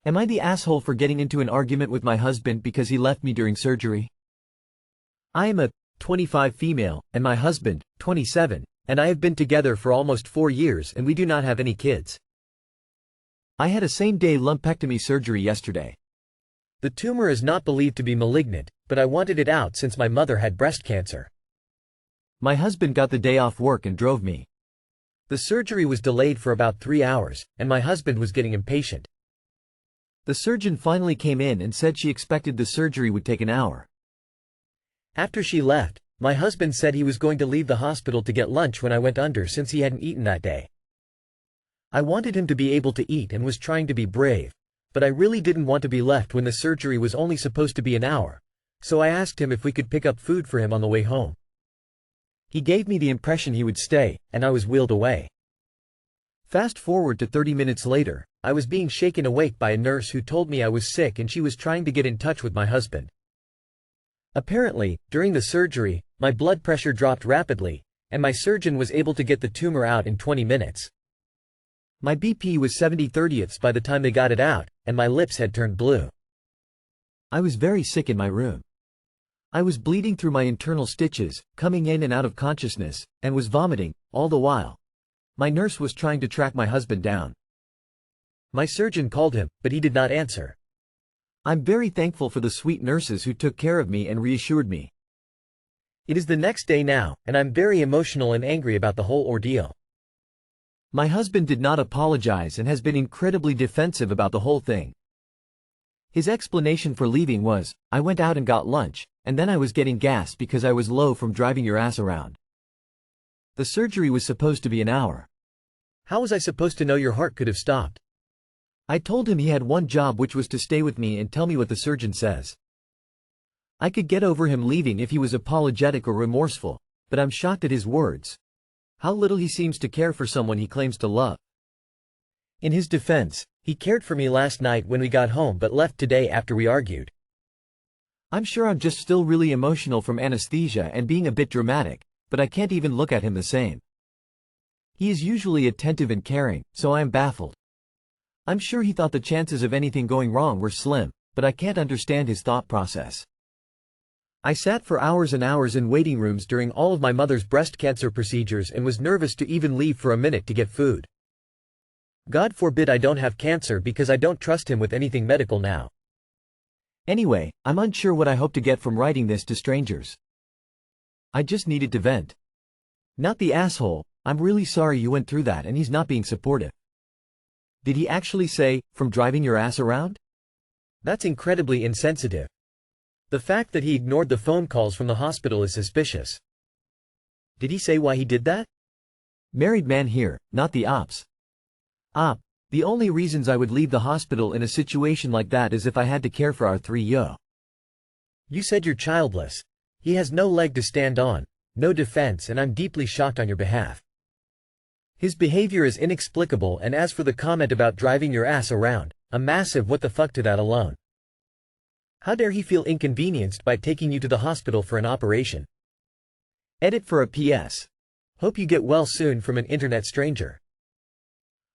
Am I the asshole for getting into an argument with my husband because he left me during surgery? I am a 25 female, and my husband, 27, and I have been together for almost 4 years and we do not have any kids. I had a same-day lumpectomy surgery yesterday. The tumor is not believed to be malignant, but I wanted it out since my mother had breast cancer. My husband got the day off work and drove me. The surgery was delayed for about 3 hours, and my husband was getting impatient. The surgeon finally came in and said she expected the surgery would take an hour. After she left, my husband said he was going to leave the hospital to get lunch when I went under since he hadn't eaten that day. I wanted him to be able to eat and was trying to be brave, but I really didn't want to be left when the surgery was only supposed to be an hour, so I asked him if we could pick up food for him on the way home. He gave me the impression he would stay, and I was wheeled away. Fast forward to 30 minutes later, I was being shaken awake by a nurse who told me I was sick and she was trying to get in touch with my husband. Apparently, during the surgery, my blood pressure dropped rapidly, and my surgeon was able to get the tumor out in 20 minutes. My BP was 70/30ths by the time they got it out, and my lips had turned blue. I was very sick in my room. I was bleeding through my internal stitches, coming in and out of consciousness, and was vomiting, all the while. My nurse was trying to track my husband down. My surgeon called him, but he did not answer. I'm very thankful for the sweet nurses who took care of me and reassured me. It is the next day now, and I'm very emotional and angry about the whole ordeal. My husband did not apologize and has been incredibly defensive about the whole thing. His explanation for leaving was, I went out and got lunch, and then I was getting gas because I was low from driving your ass around. The surgery was supposed to be an hour. How was I supposed to know your heart could have stopped? I told him he had one job, which was to stay with me and tell me what the surgeon says. I could get over him leaving if he was apologetic or remorseful, but I'm shocked at his words. How little he seems to care for someone he claims to love. In his defense, he cared for me last night when we got home but left today after we argued. I'm sure I'm just still really emotional from anesthesia and being a bit dramatic, but I can't even look at him the same. He is usually attentive and caring, so I am baffled. I'm sure he thought the chances of anything going wrong were slim, but I can't understand his thought process. I sat for hours and hours in waiting rooms during all of my mother's breast cancer procedures and was nervous to even leave for a minute to get food. God forbid I don't have cancer because I don't trust him with anything medical now. Anyway, I'm unsure what I hope to get from writing this to strangers. I just needed to vent. Not the asshole, I'm really sorry you went through that, and he's not being supportive. Did he actually say, from driving your ass around? That's incredibly insensitive. The fact that he ignored the phone calls from the hospital is suspicious. Did he say why he did that? Married man here, not the ops. The only reasons I would leave the hospital in a situation like that is if I had to care for our 3-yo. You said you're childless. He has no leg to stand on, no defense, and I'm deeply shocked on your behalf. His behavior is inexplicable, and as for the comment about driving your ass around, a massive what the fuck to that alone. How dare he feel inconvenienced by taking you to the hospital for an operation? Edit for a PS. Hope you get well soon from an internet stranger.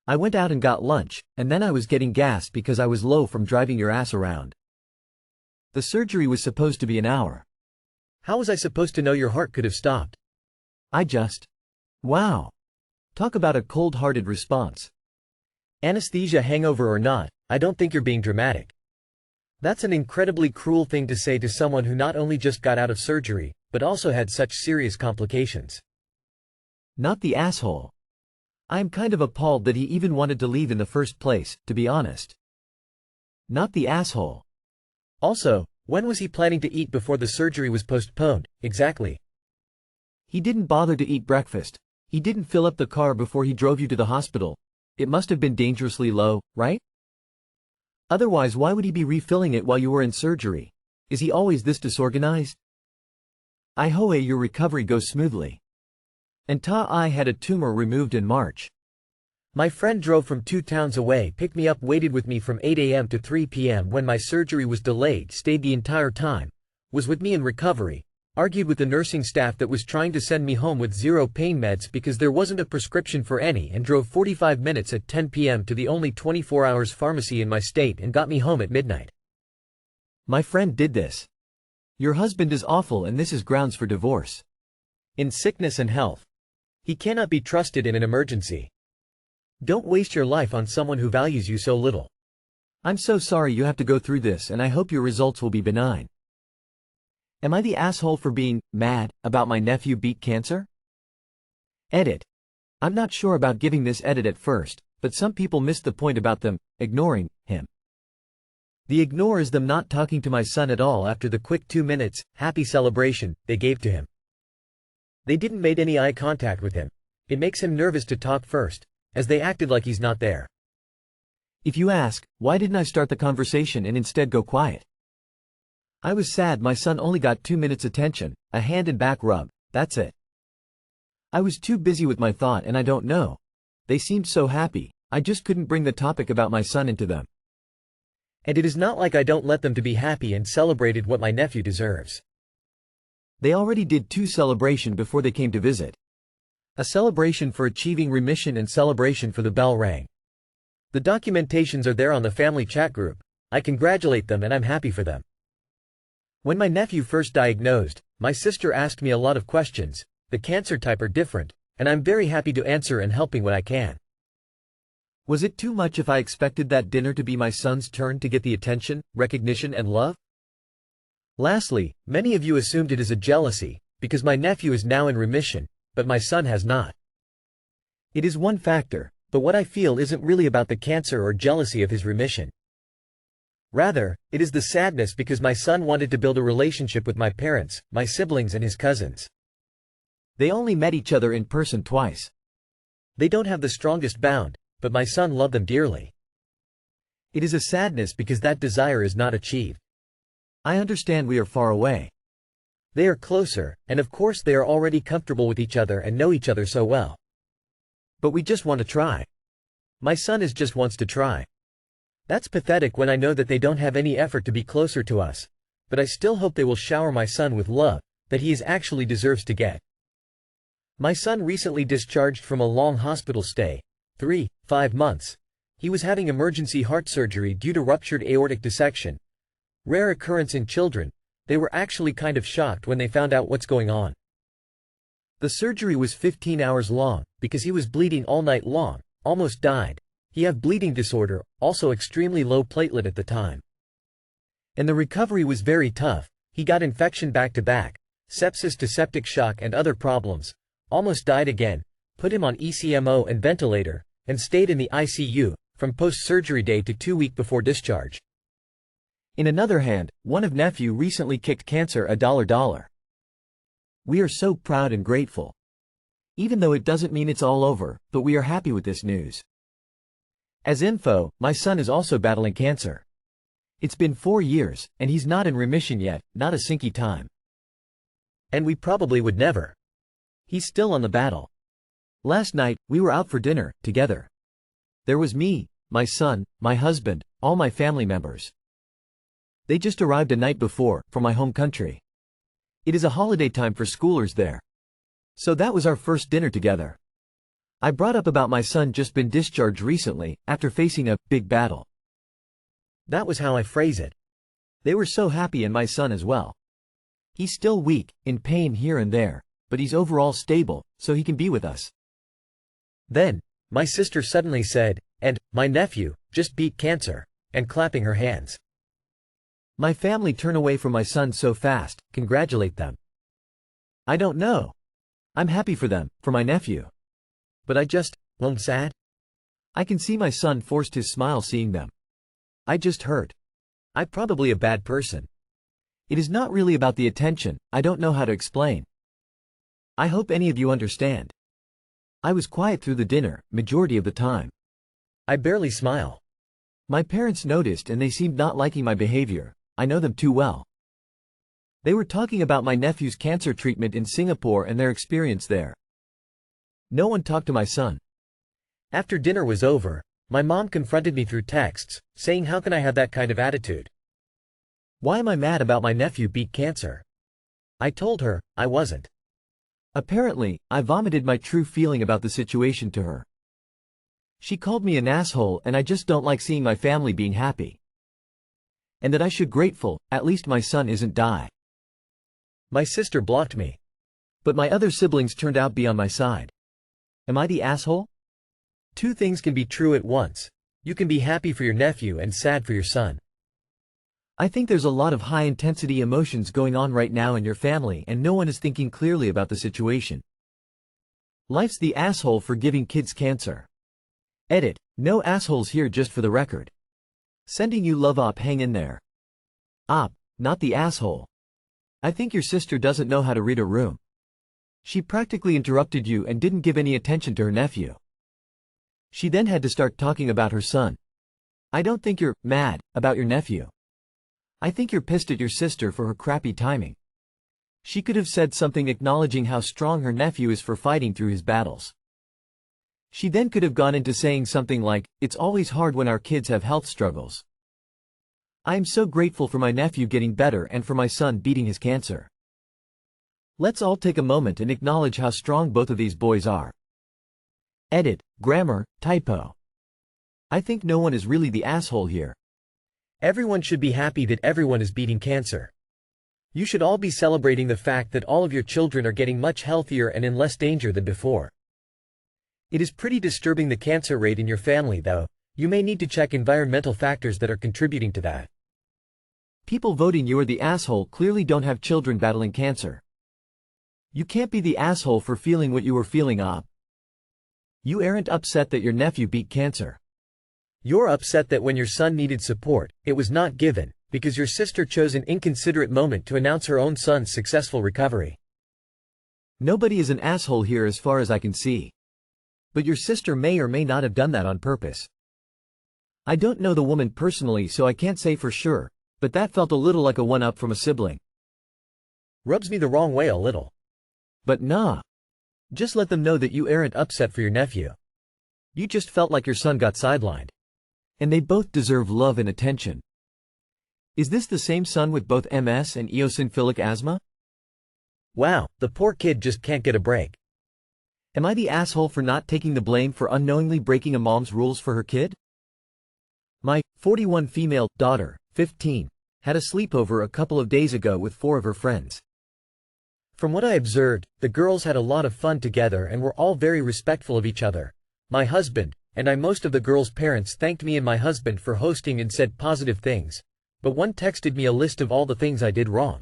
I went out and got lunch, and then I was getting gas because I was low from driving your ass around. The surgery was supposed to be an hour. How was I supposed to know your heart could have stopped? Wow. Talk about a cold-hearted response. Anesthesia hangover or not, I don't think you're being dramatic. That's an incredibly cruel thing to say to someone who not only just got out of surgery, but also had such serious complications. Not the asshole. I am kind of appalled that he even wanted to leave in the first place, to be honest. Not the asshole. Also, when was he planning to eat before the surgery was postponed, exactly? He didn't bother to eat breakfast. He didn't fill up the car before he drove you to the hospital. It must have been dangerously low, right? Otherwise, why would he be refilling it while you were in surgery? Is he always this disorganized? I hope your recovery goes smoothly. And I had a tumor removed in March. My friend drove from 2 towns away, picked me up, waited with me from 8 a.m. to 3 p.m. when my surgery was delayed, stayed the entire time, was with me in recovery. argued with the nursing staff that was trying to send me home with 0 pain meds because there wasn't a prescription for any, and drove 45 minutes at 10 p.m. to the only 24 hours pharmacy in my state and got me home at midnight. My friend did this. Your husband is awful and this is grounds for divorce. In sickness and health. He cannot be trusted in an emergency. Don't waste your life on someone who values you so little. I'm so sorry you have to go through this and I hope your results will be benign. Am I the asshole for being mad about my nephew beat cancer? Edit. I'm not sure about giving this edit at first, but some people missed the point about them ignoring him. The ignore is them not talking to my son at all after the quick 2 minutes, happy celebration they gave to him. They didn't make any eye contact with him. It makes him nervous to talk first, as they acted like he's not there. If you ask, why didn't I start the conversation and instead go quiet? I was sad my son only got 2 minutes attention, a hand and back rub, that's it. I was too busy with my thought and I don't know. They seemed so happy, I just couldn't bring the topic about my son into them. And it is not like I don't let them to be happy and celebrated what my nephew deserves. They already did 2 celebrations before they came to visit. A celebration for achieving remission and celebration for the bell rang. The documentations are there on the family chat group. I congratulate them and I'm happy for them. When my nephew first diagnosed, my sister asked me a lot of questions. The cancer type are different, and I'm very happy to answer and helping when I can. Was it too much if I expected that dinner to be my son's turn to get the attention, recognition and love? Lastly, many of you assumed it is a jealousy, because my nephew is now in remission, but my son has not. It is one factor, but what I feel isn't really about the cancer or jealousy of his remission. Rather, it is the sadness because my son wanted to build a relationship with my parents, my siblings and his cousins. They only met each other in person twice. They don't have the strongest bond, but my son loved them dearly. It is a sadness because that desire is not achieved. I understand we are far away. They are closer, and of course they are already comfortable with each other and know each other so well. But we just want to try. My son just wants to try. That's pathetic when I know that they don't have any effort to be closer to us, but I still hope they will shower my son with love that he actually deserves to get. My son recently discharged from a long hospital stay, 5 months. He was having emergency heart surgery due to ruptured aortic dissection. Rare occurrence in children. They were actually kind of shocked when they found out what's going on. The surgery was 15 hours long, because he was bleeding all night long, almost died. He had bleeding disorder, also extremely low platelet at the time. And the recovery was very tough. He got infection back to back, sepsis to septic shock and other problems, almost died again, put him on ECMO and ventilator, and stayed in the ICU, from post-surgery day to 2 weeks before discharge. In another hand, one of nephew recently kicked cancer $1. We are so proud and grateful. Even though it doesn't mean it's all over, but we are happy with this news. As info, my son is also battling cancer. It's been 4 years, and he's not in remission yet, not a sinky time. And we probably would never. He's still on the battle. Last night, we were out for dinner, together. There was me, my son, my husband, all my family members. They just arrived a night before, from my home country. It is a holiday time for schoolers there. So that was our first dinner together. I brought up about my son just been discharged recently, after facing a big battle. That was how I phrase it. They were so happy and my son as well. He's still weak, in pain here and there, but he's overall stable, so he can be with us. Then, my sister suddenly said, and, my nephew, just beat cancer, and clapping her hands. My family turn away from my son so fast, congratulate them. I don't know. I'm happy for them, for my nephew. But I'm sad. I can see my son forced his smile seeing them. I just hurt. I'm probably a bad person. It is not really about the attention, I don't know how to explain. I hope any of you understand. I was quiet through the dinner, majority of the time. I barely smile. My parents noticed and they seemed not liking my behavior, I know them too well. They were talking about my nephew's cancer treatment in Singapore and their experience there. No one talked to my son. After dinner was over, my mom confronted me through texts, saying how can I have that kind of attitude? Why am I mad about my nephew beat cancer? I told her I wasn't. Apparently, I vomited my true feeling about the situation to her. She called me an asshole and I just don't like seeing my family being happy. And that I should grateful, at least my son isn't die. My sister blocked me. But my other siblings turned out be on my side. Am I the asshole? Two things can be true at once. You can be happy for your nephew and sad for your son. I think there's a lot of high-intensity emotions going on right now in your family and no one is thinking clearly about the situation. Life's the asshole for giving kids cancer. Edit, no assholes here just for the record. Sending you love op, hang in there. Op, not the asshole. I think your sister doesn't know how to read a room. She practically interrupted you and didn't give any attention to her nephew. She then had to start talking about her son. I don't think you're mad about your nephew. I think you're pissed at your sister for her crappy timing. She could have said something acknowledging how strong her nephew is for fighting through his battles. She then could have gone into saying something like, "It's always hard when our kids have health struggles. I am so grateful for my nephew getting better and for my son beating his cancer." Let's all take a moment and acknowledge how strong both of these boys are. Edit, grammar, typo. I think no one is really the asshole here. Everyone should be happy that everyone is beating cancer. You should all be celebrating the fact that all of your children are getting much healthier and in less danger than before. It is pretty disturbing the cancer rate in your family though. You may need to check environmental factors that are contributing to that. People voting you are the asshole clearly don't have children battling cancer. You can't be the asshole for feeling what you were feeling op. You aren't upset that your nephew beat cancer. You're upset that when your son needed support, it was not given, because your sister chose an inconsiderate moment to announce her own son's successful recovery. Nobody is an asshole here as far as I can see. But your sister may or may not have done that on purpose. I don't know the woman personally so I can't say for sure, but that felt a little like a one-up from a sibling. Rubs me the wrong way a little. But nah. Just let them know that you aren't upset for your nephew. You just felt like your son got sidelined. And they both deserve love and attention. Is this the same son with both MS and eosinophilic asthma? Wow, the poor kid just can't get a break. Am I the asshole for not taking the blame for unknowingly breaking a mom's rules for her kid? My 41 female daughter, 15, had a sleepover a couple of days ago with 4 of her friends. From what I observed, the girls had a lot of fun together and were all very respectful of each other. My husband, and most of the girls' parents thanked me and my husband for hosting and said positive things, but one texted me a list of all the things I did wrong.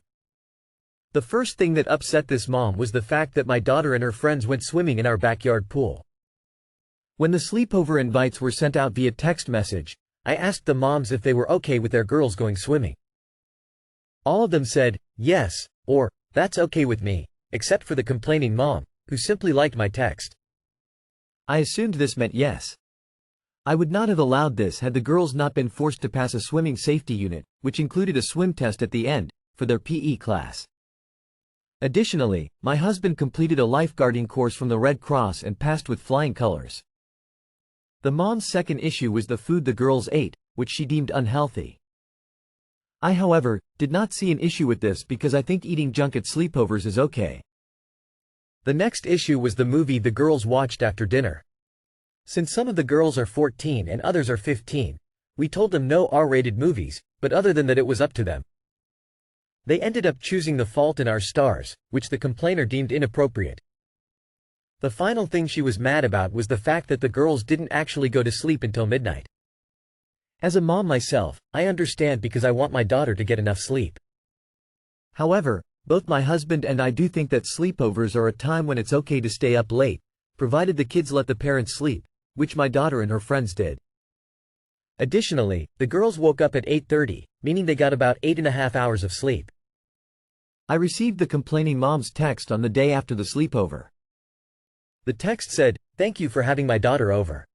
The first thing that upset this mom was the fact that my daughter and her friends went swimming in our backyard pool. When the sleepover invites were sent out via text message, I asked the moms if they were okay with their girls going swimming. All of them said, yes, or, that's okay with me, except for the complaining mom, who simply liked my text. I assumed this meant yes. I would not have allowed this had the girls not been forced to pass a swimming safety unit, which included a swim test at the end, for their PE class. Additionally, my husband completed a lifeguarding course from the Red Cross and passed with flying colors. The mom's second issue was the food the girls ate, which she deemed unhealthy. I, however, did not see an issue with this because I think eating junk at sleepovers is okay. The next issue was the movie the girls watched after dinner. Since some of the girls are 14 and others are 15, we told them no R-rated movies, but other than that it was up to them. They ended up choosing The Fault in Our Stars, which the complainer deemed inappropriate. The final thing she was mad about was the fact that the girls didn't actually go to sleep until midnight. As a mom myself, I understand because I want my daughter to get enough sleep. However, both my husband and I do think that sleepovers are a time when it's okay to stay up late, provided the kids let the parents sleep, which my daughter and her friends did. Additionally, the girls woke up at 8:30, meaning they got about 8.5 hours of sleep. I received the complaining mom's text on the day after the sleepover. The text said, "Thank you for having my daughter over.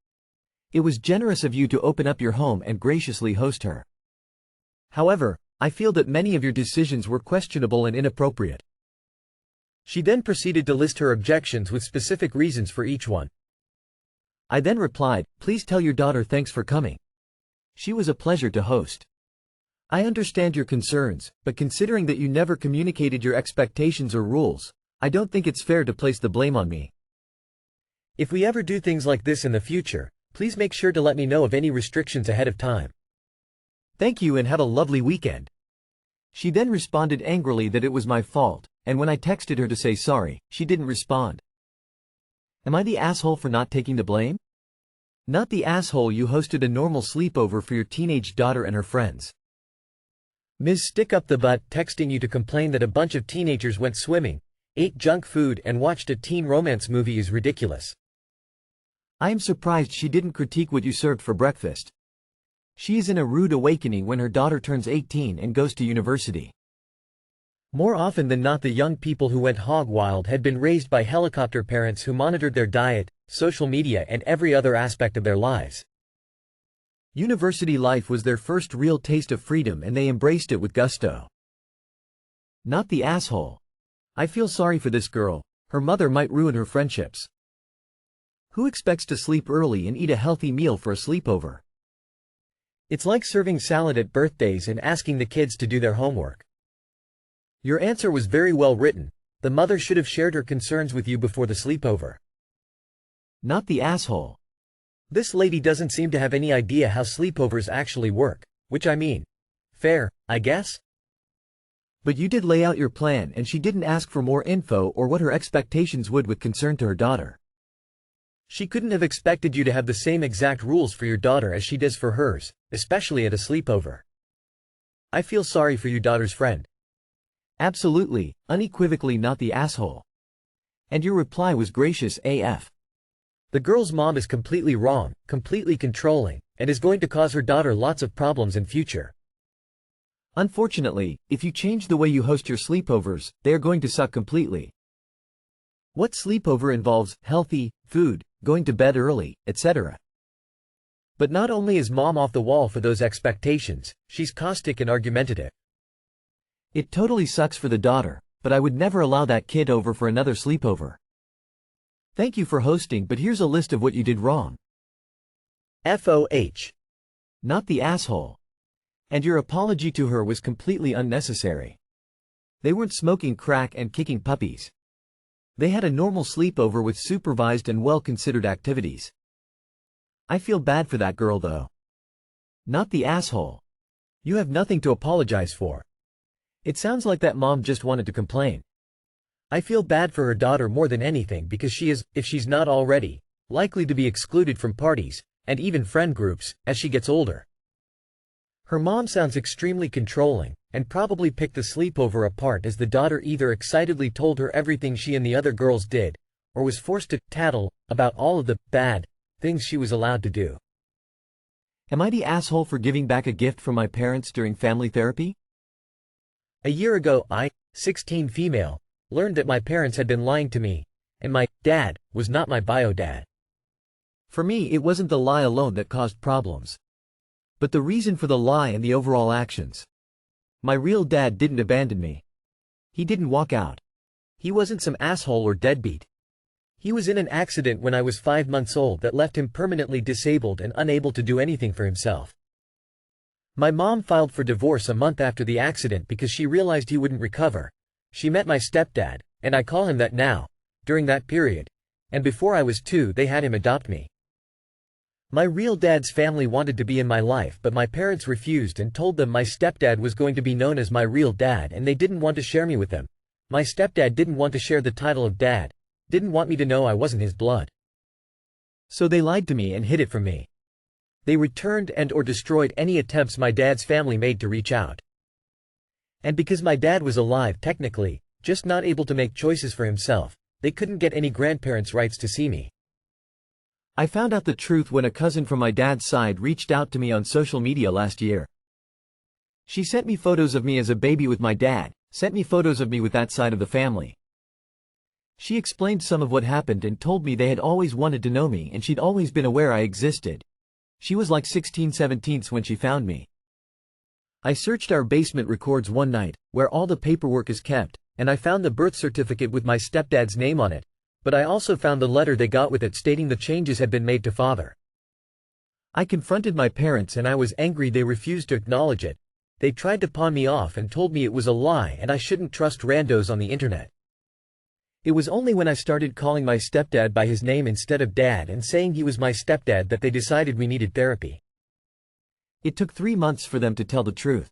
It was generous of you to open up your home and graciously host her. However, I feel that many of your decisions were questionable and inappropriate." She then proceeded to list her objections with specific reasons for each one. I then replied, "Please tell your daughter thanks for coming. She was a pleasure to host. I understand your concerns, but considering that you never communicated your expectations or rules, I don't think it's fair to place the blame on me. If we ever do things like this in the future, please make sure to let me know of any restrictions ahead of time. Thank you and have a lovely weekend. She then responded angrily that it was my fault, and when I texted her to say sorry, she didn't respond. Am I the asshole for not taking the blame? Not the asshole. You hosted a normal sleepover for your teenage daughter and her friends. Ms. Stick Up the Butt texting you to complain that a bunch of teenagers went swimming, ate junk food and watched a teen romance movie is ridiculous. I am surprised she didn't critique what you served for breakfast. She is in a rude awakening when her daughter turns 18 and goes to university. More often than not, the young people who went hog wild had been raised by helicopter parents who monitored their diet, social media and every other aspect of their lives. University life was their first real taste of freedom and they embraced it with gusto. Not the asshole. I feel sorry for this girl. Her mother might ruin her friendships. Who expects to sleep early and eat a healthy meal for a sleepover? It's like serving salad at birthdays and asking the kids to do their homework. Your answer was very well written. The mother should have shared her concerns with you before the sleepover. Not the asshole. This lady doesn't seem to have any idea how sleepovers actually work, which I mean, fair, I guess? But you did lay out your plan and she didn't ask for more info or what her expectations would with concern to her daughter. She couldn't have expected you to have the same exact rules for your daughter as she does for hers, especially at a sleepover. I feel sorry for your daughter's friend. Absolutely, unequivocally not the asshole. And your reply was gracious AF. The girl's mom is completely wrong, completely controlling, and is going to cause her daughter lots of problems in future. Unfortunately, if you change the way you host your sleepovers, they are going to suck completely. What sleepover involves healthy food, going to bed early, etc. But not only is mom off the wall for those expectations, she's caustic and argumentative. It totally sucks for the daughter, but I would never allow that kid over for another sleepover. Thank you for hosting, but here's a list of what you did wrong. FOH. Not the asshole. And your apology to her was completely unnecessary. They weren't smoking crack and kicking puppies. They had a normal sleepover with supervised and well-considered activities. I feel bad for that girl though. Not the asshole. You have nothing to apologize for. It sounds like that mom just wanted to complain. I feel bad for her daughter more than anything because she is, if she's not already, likely to be excluded from parties, and even friend groups, as she gets older. Her mom sounds extremely controlling, and probably picked the sleepover apart as the daughter either excitedly told her everything she and the other girls did, or was forced to tattle about all of the bad things she was allowed to do. Am I the asshole for giving back a gift from my parents during family therapy? A year ago I, 16 female, learned that my parents had been lying to me, and my dad was not my bio dad. For me, it wasn't the lie alone that caused problems, but the reason for the lie and the overall actions. My real dad didn't abandon me. He didn't walk out. He wasn't some asshole or deadbeat. He was in an accident when I was 5 months old that left him permanently disabled and unable to do anything for himself. My mom filed for divorce a month after the accident because she realized he wouldn't recover. She met my stepdad, and I call him that now, during that period, and before I was 2 they had him adopt me. My real dad's family wanted to be in my life but my parents refused and told them my stepdad was going to be known as my real dad and they didn't want to share me with them. My stepdad didn't want to share the title of dad, didn't want me to know I wasn't his blood. So they lied to me and hid it from me. They returned and/or destroyed any attempts my dad's family made to reach out. And because my dad was alive technically, just not able to make choices for himself, they couldn't get any grandparents' rights to see me. I found out the truth when a cousin from my dad's side reached out to me on social media last year. She sent me photos of me as a baby with my dad, sent me photos of me with that side of the family. She explained some of what happened and told me they had always wanted to know me and she'd always been aware I existed. She was like 16/17 when she found me. I searched our basement records one night, where all the paperwork is kept, and I found the birth certificate with my stepdad's name on it. But I also found the letter they got with it stating the changes had been made to father. I confronted my parents and I was angry they refused to acknowledge it. They tried to pawn me off and told me it was a lie and I shouldn't trust randos on the internet. It was only when I started calling my stepdad by his name instead of dad and saying he was my stepdad that they decided we needed therapy. It took 3 months for them to tell the truth.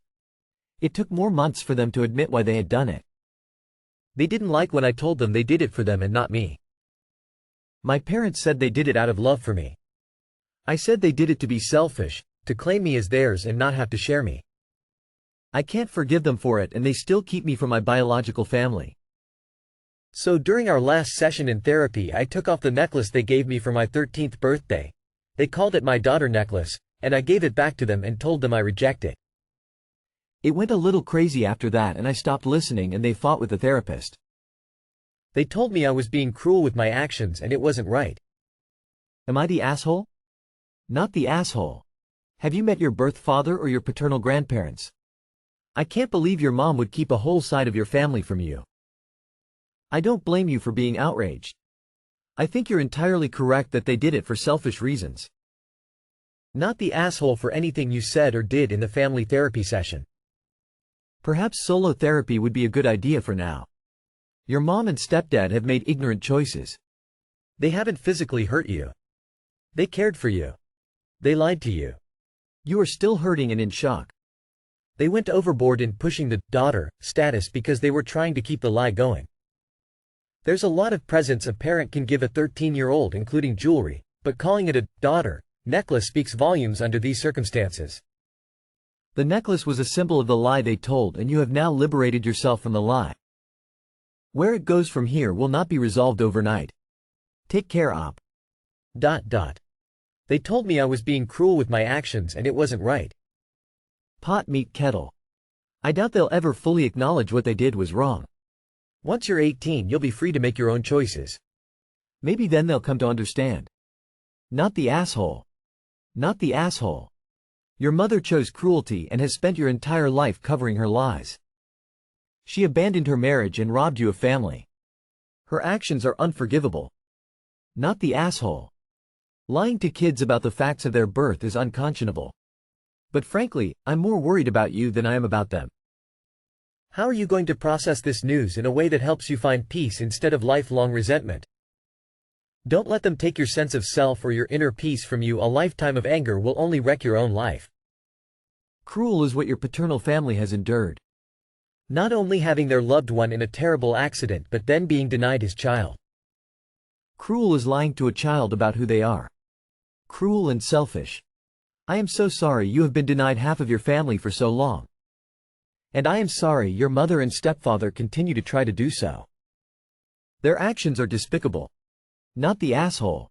It took more months for them to admit why they had done it. They didn't like when I told them they did it for them and not me. My parents said they did it out of love for me. I said they did it to be selfish, to claim me as theirs and not have to share me. I can't forgive them for it and they still keep me from my biological family. So during our last session in therapy I took off the necklace they gave me for my 13th birthday. They called it my daughter necklace, and I gave it back to them and told them I reject it. It went a little crazy after that and I stopped listening and they fought with the therapist. They told me I was being cruel with my actions and it wasn't right. Am I the asshole? Not the asshole. Have you met your birth father or your paternal grandparents? I can't believe your mom would keep a whole side of your family from you. I don't blame you for being outraged. I think you're entirely correct that they did it for selfish reasons. Not the asshole for anything you said or did in the family therapy session. Perhaps solo therapy would be a good idea for now. Your mom and stepdad have made ignorant choices. They haven't physically hurt you. They cared for you. They lied to you. You are still hurting and in shock. They went overboard in pushing the daughter status because they were trying to keep the lie going. There's a lot of presents a parent can give a 13-year-old, including jewelry, but calling it a daughter necklace speaks volumes under these circumstances. The necklace was a symbol of the lie they told and you have now liberated yourself from the lie. Where it goes from here will not be resolved overnight. Take care, op. They told me I was being cruel with my actions and it wasn't right. Pot meet kettle. I doubt they'll ever fully acknowledge what they did was wrong. Once you're 18, you'll be free to make your own choices. Maybe then they'll come to understand. Not the asshole. Not the asshole. Your mother chose cruelty and has spent your entire life covering her lies. She abandoned her marriage and robbed you of family. Her actions are unforgivable. Not the asshole. Lying to kids about the facts of their birth is unconscionable. But frankly, I'm more worried about you than I am about them. How are you going to process this news in a way that helps you find peace instead of lifelong resentment? Don't let them take your sense of self or your inner peace from you. A lifetime of anger will only wreck your own life. Cruel is what your paternal family has endured. Not only having their loved one in a terrible accident but then being denied his child. Cruel is lying to a child about who they are. Cruel and selfish. I am so sorry you have been denied half of your family for so long. And I am sorry your mother and stepfather continue to try to do so. Their actions are despicable. Not the asshole.